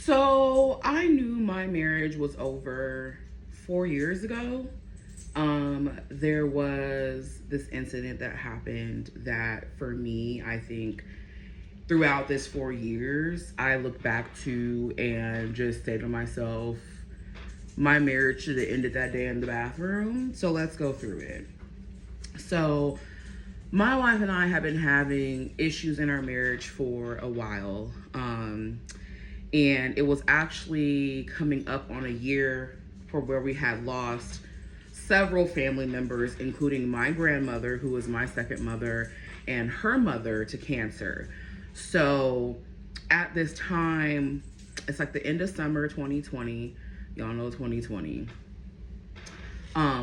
So I knew my marriage was over 4 years ago. There was this incident that happened that for me, I think throughout this 4 years, I look back to and just say to myself, my marriage should have ended that day in the bathroom. So let's go through it. So my wife and I have been having issues in our marriage for a while. And it was actually coming up on a year for where we had lost several family members, including my grandmother, who was my second mother, and her mother to cancer. So at this time, it's like the end of summer 2020. Y'all know 2020.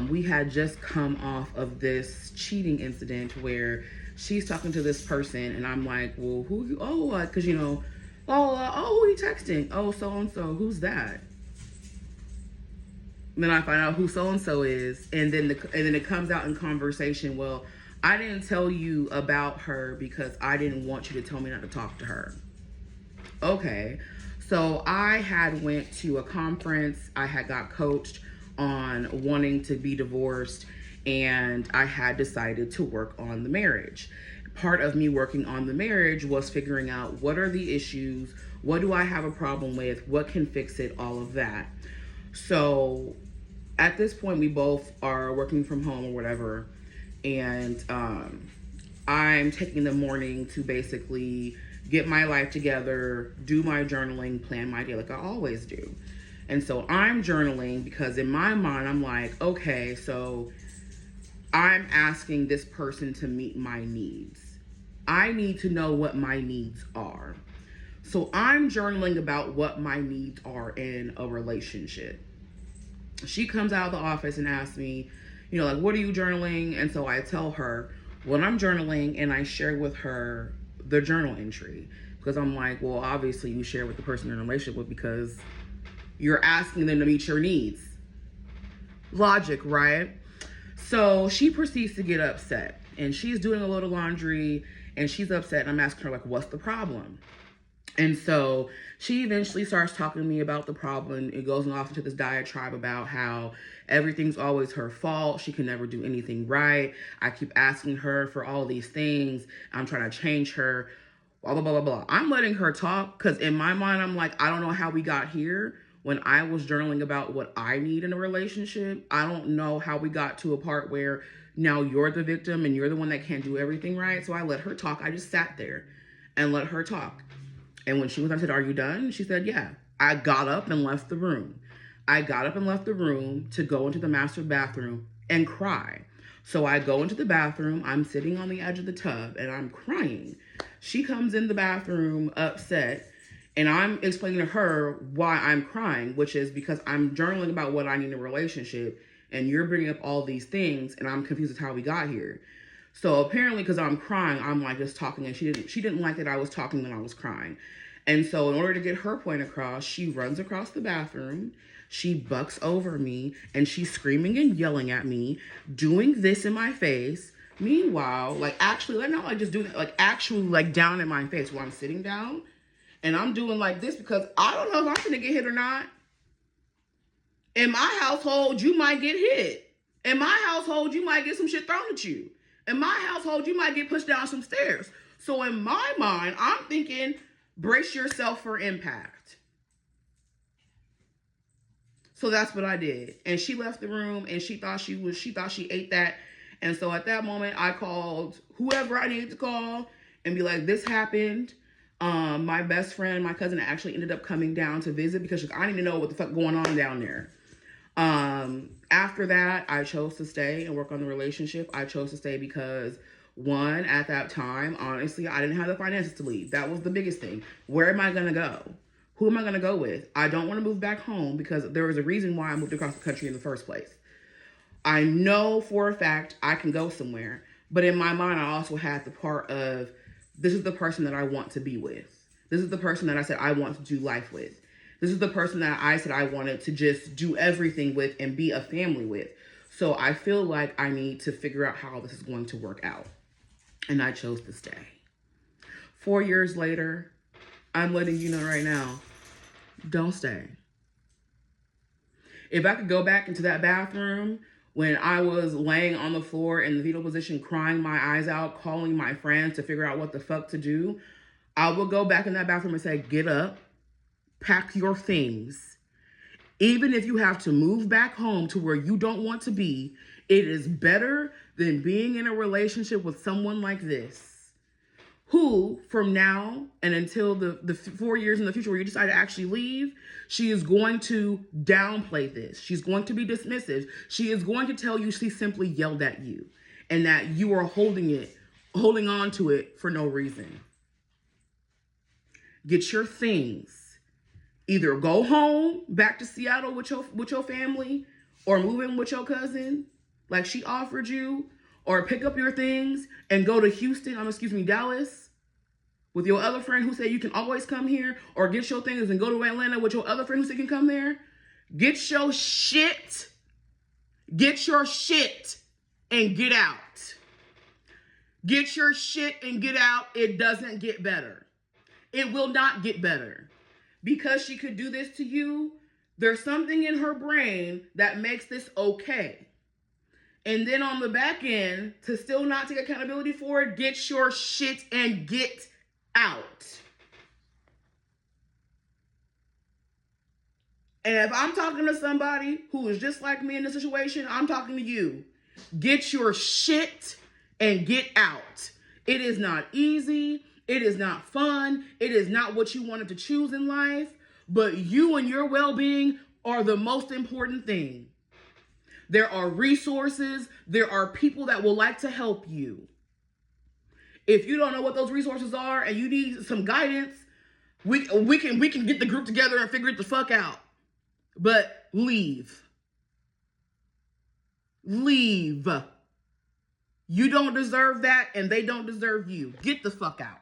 We had just come off of this cheating incident where she's talking to this person, and I'm like, well, who you? Oh, because who are you texting? Oh, so and so. Who's that? And then I find out who so and so is, and then it comes out in conversation. Well, I didn't tell you about her because I didn't want you to tell me not to talk to her. Okay, so I had went to a conference. I had got coached on wanting to be divorced, and I had decided to work on the marriage. Part of me working on the marriage was figuring out what are the issues, what do I have a problem with, what can fix it, all of that. So at this point, we both are working from home or whatever, and I'm taking the morning to basically get my life together, do my journaling, plan my day like I always do. And so I'm journaling because in my mind, I'm like, okay, so I'm asking this person to meet my needs. I need to know what my needs are. So I'm journaling about what my needs are in a relationship. She comes out of the office and asks me, like, what are you journaling? And so I tell her what I'm journaling, and I share with her the journal entry. Because I'm like, well, obviously you share with the person you're in a relationship with because you're asking them to meet your needs. Logic, right? So she proceeds to get upset, and she's doing a load of laundry, and she's upset, and I'm asking her, like, what's the problem? And so she eventually starts talking to me about the problem. It goes off into this diatribe about how everything's always her fault. She can never do anything right. I keep asking her for all these things. I'm trying to change her, blah, blah, blah, blah, blah. I'm letting her talk because in my mind, I'm like, I don't know how we got here. When I was journaling about what I need in a relationship, I don't know how we got to a part where now you're the victim and you're the one that can't do everything right. So I let her talk. I just sat there and let her talk. And when she was done, I said, are you done? She said, yeah. I got up and left the room. I got up and left the room to go into the master bathroom and cry. So I go into the bathroom. I'm sitting on the edge of the tub and I'm crying. She comes in the bathroom upset. And I'm explaining to her why I'm crying, which is because I'm journaling about what I need in a relationship. And you're bringing up all these things. And I'm confused with how we got here. So apparently, because I'm crying, I'm like just talking, and she didn't like that I was talking when I was crying. And so in order to get her point across, she runs across the bathroom, she bucks over me, and she's screaming and yelling at me, doing this in my face. Meanwhile, like actually, not like just doing it, like actually like down in my face while I'm sitting down, and I'm doing like this because I don't know if I'm gonna get hit or not. In my household, you might get hit. In my household, you might get some shit thrown at you. In my household, you might get pushed down some stairs. So in my mind, I'm thinking, brace yourself for impact. So that's what I did. And she left the room and she thought she ate that. And so at that moment, I called whoever I needed to call and be like, this happened. My best friend, my cousin actually ended up coming down to visit because I need to know what the fuck going on down there. After that, I chose to stay and work on the relationship. I chose to stay because one, at that time, honestly, I didn't have the finances to leave. That was the biggest thing. Where am I going to go? Who am I going to go with? I don't want to move back home because there was a reason why I moved across the country in the first place. I know for a fact I can go somewhere, but in my mind, I also had the part of, this is the person that I want to be with. This is the person that I said I want to do life with. This is the person that I said I wanted to just do everything with and be a family with. So I feel like I need to figure out how this is going to work out. And I chose to stay. 4 years later, I'm letting you know right now, don't stay. If I could go back into that bathroom when I was laying on the floor in the fetal position, crying my eyes out, calling my friends to figure out what the fuck to do, I would go back in that bathroom and say, get up, pack your things. Even if you have to move back home to where you don't want to be, it is better than being in a relationship with someone like this, who from now and until the 4 years in the future where you decide to actually leave, she is going to downplay this. She's going to be dismissive. She is going to tell you she simply yelled at you and that you are holding on to it for no reason. Get your things. Either go home back to Seattle with your family, or move in with your cousin like she offered you, or pick up your things and go to Dallas with your other friend who said you can always come here, or get your things and go to Atlanta with your other friend who said you can come there. Get your shit and get out. Get your shit and get out. It doesn't get better. It will not get better. Because she could do this to you, there's something in her brain that makes this okay. And then on the back end, to still not take accountability for it, get your shit and get out. And if I'm talking to somebody who is just like me in this situation, I'm talking to you. Get your shit and get out. It is not easy. It is not fun. It is not what you wanted to choose in life. But you and your well-being are the most important thing. There are resources. There are people that will like to help you. If you don't know what those resources are and you need some guidance, we can get the group together and figure it the fuck out. But leave. Leave. You don't deserve that, and they don't deserve you. Get the fuck out.